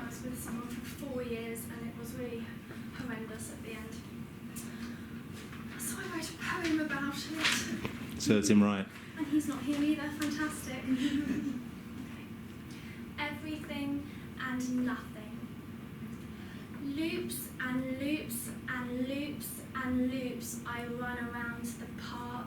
was with someone for 4 years and it was really horrendous at the end. So I wrote a poem about it. Serves him right. And he's not here either. Fantastic. Okay. Everything and nothing. Loops and loops and loops and loops I run around the park.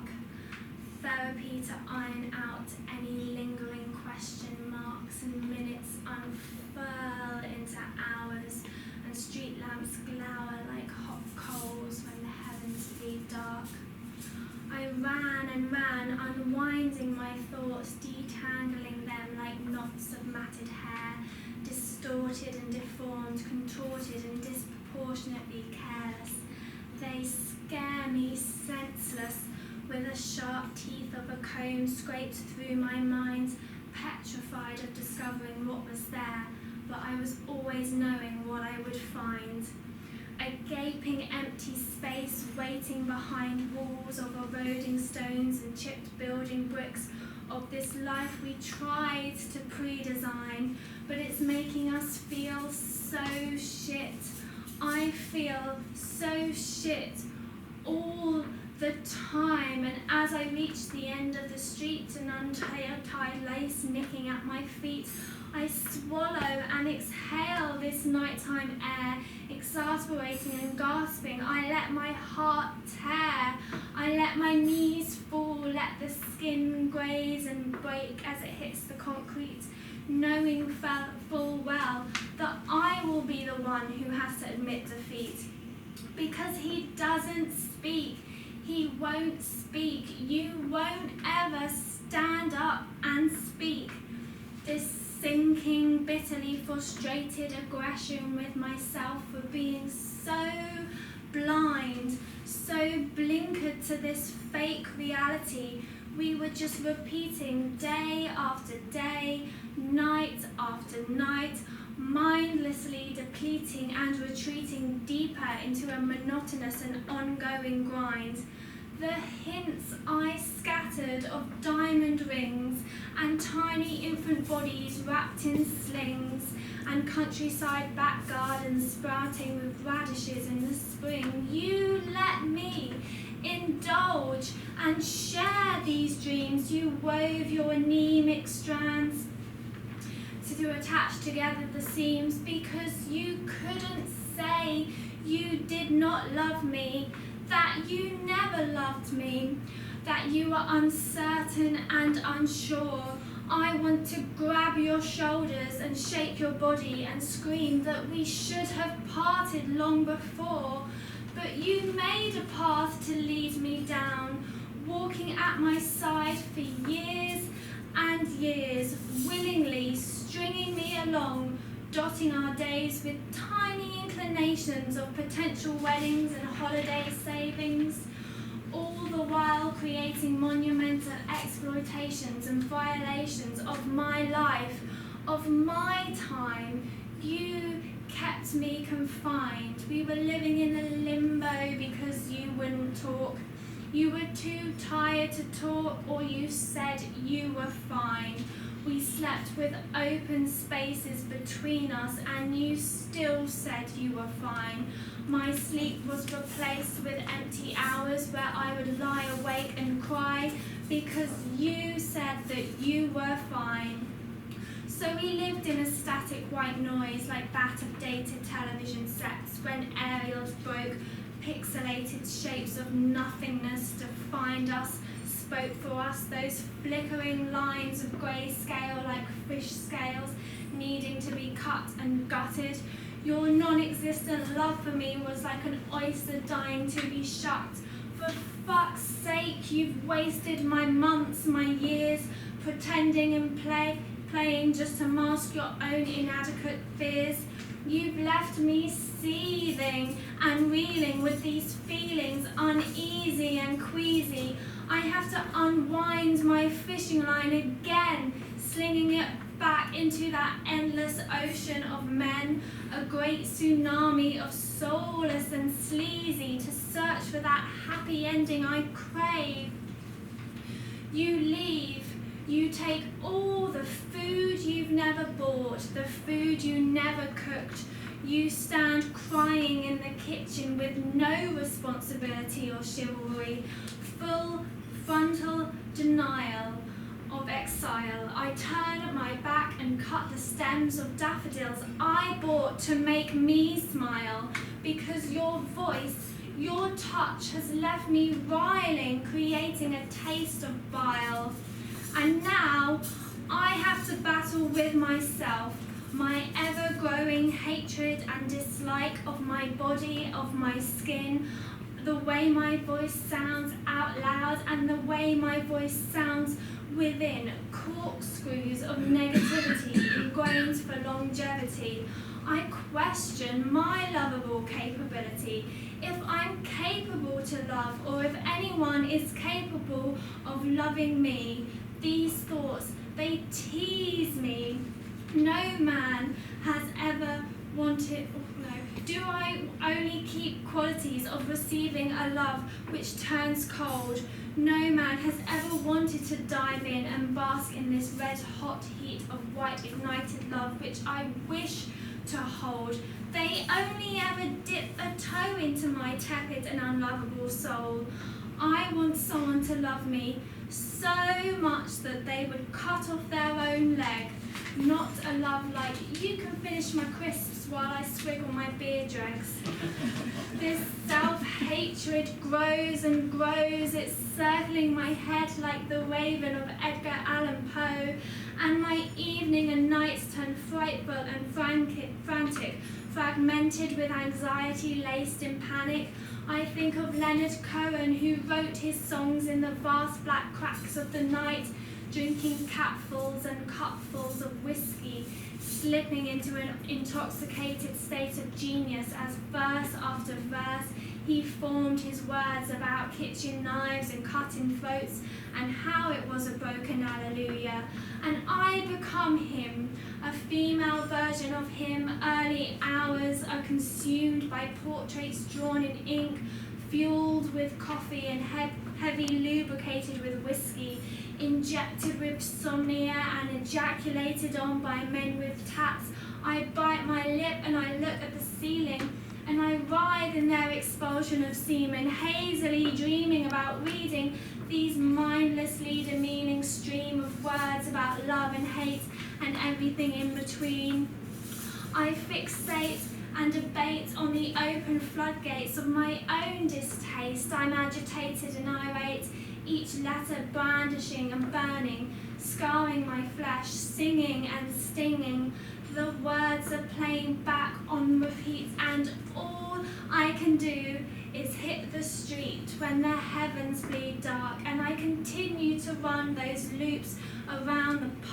Therapy to iron out any lingering question marks, and minutes unfurl into hours, and street lamps glower like hot coals when the heavens bleed dark. I ran and ran, unwinding my thoughts, detangling them like knots of matted hair, distorted and deformed, contorted and disproportionately careless. They scare me senseless, with the sharp teeth of a comb scraped through my mind, petrified of discovering what was there, but I was always knowing what I would find. A gaping empty space waiting behind walls of eroding stones and chipped building bricks of this life we tried to pre-design, but it's making us feel so shit. I feel so shit all the time, and as I reach the end of the street, an untied lace nicking at my feet, I swallow and exhale this nighttime air, exasperating and gasping. I let my heart tear, I let my knees fall, let the skin graze and break as it hits the concrete, knowing full well that I will be the one who has to admit defeat. Because he doesn't speak. He won't speak. You won't ever stand up and speak. This sinking, bitterly frustrated aggression with myself for being so blind, so blinkered to this fake reality we were just repeating day after day, night after night, mindlessly depleting and retreating deeper into a monotonous and ongoing grind. The hints I scattered of diamond rings and tiny infant bodies wrapped in slings and countryside back gardens sprouting with radishes in the spring. You let me indulge and share these dreams. You wove your anemic strands to attach together the seams, because you couldn't say you did not love me, that you never loved me, that you were uncertain and unsure. I want to grab your shoulders and shake your body and scream that we should have parted long before, but you made a path to lead me down, walking at my side for years and years, willingly stringing me along, dotting our days with tiny inclinations of potential weddings and holiday savings, all the while creating monumental exploitations and violations of my life, of my time. You kept me confined. We were living in a limbo because you wouldn't talk. You were too tired to talk, or you said you were fine. We slept with open spaces between us, and you still said you were fine. My sleep was replaced with empty hours where I would lie awake and cry because you said that you were fine. So we lived in a static white noise like that of dated television sets when aerials broke, pixelated shapes of nothingness to find us, spoke for us, those flickering lines of grey scale like fish scales needing to be cut and gutted. Your non-existent love for me was like an oyster dying to be shut. For fuck's sake, you've wasted my months, my years, pretending and playing just to mask your own inadequate fears. You've left me seething and reeling with these feelings, uneasy and queasy. I have to unwind my fishing line again, slinging it back into that endless ocean of men, a great tsunami of soulless and sleazy, to search for that happy ending I crave. You leave, You take all the food you've never bought, the food you never cooked. You stand crying in the kitchen with no responsibility or chivalry, full frontal denial of exile. I turn my back and cut the stems of daffodils I bought to make me smile, because your voice, your touch has left me riling, creating a taste of bile. And now I have to battle with myself, my ever-growing hatred and dislike of my body, of my skin, the way my voice sounds out loud and the way my voice sounds within, corkscrews of negativity ingrained for longevity. I question my lovable capability, if I'm capable to love, or if anyone is capable of loving me. These thoughts, they tease me. No man has ever wanted, do I only keep qualities of receiving a love which turns cold? No man has ever wanted to dive in and bask in this red-hot heat of white ignited love which I wish to hold. They only ever dip a toe into my tepid and unlovable soul. I want someone to love me so much that they would cut off their own leg. Not a love like, you can finish my crisps while I swiggle my beer dregs. This self-hatred grows and grows, it's circling my head like the raven of Edgar Allan Poe, and my evening and nights turn frightful and frantic, fragmented with anxiety laced in panic. I think of Leonard Cohen, who wrote his songs in the vast black cracks of the night, drinking capfuls and cupfuls of whiskey, slipping into an intoxicated state of genius as verse after verse he formed his words about kitchen knives and cutting throats and how it was a broken hallelujah. And I become him, a female version of him. Early hours are consumed by portraits drawn in ink, fueled with coffee and heavy lubricated with whiskey, injected with somnia and ejaculated on by men with tats. I bite my lip and I look at the ceiling, and I writhe in their expulsion of semen, hazily dreaming about reading these mindlessly demeaning stream of words about love and hate and everything in between. I fixate and debate on the open floodgates of my own distaste. I'm agitated and irate, each letter brandishing and burning, scarring my flesh, singing and stinging. The words are playing back on repeat, and all I can do is hit the street when the heavens bleed dark, and I continue to run those loops around the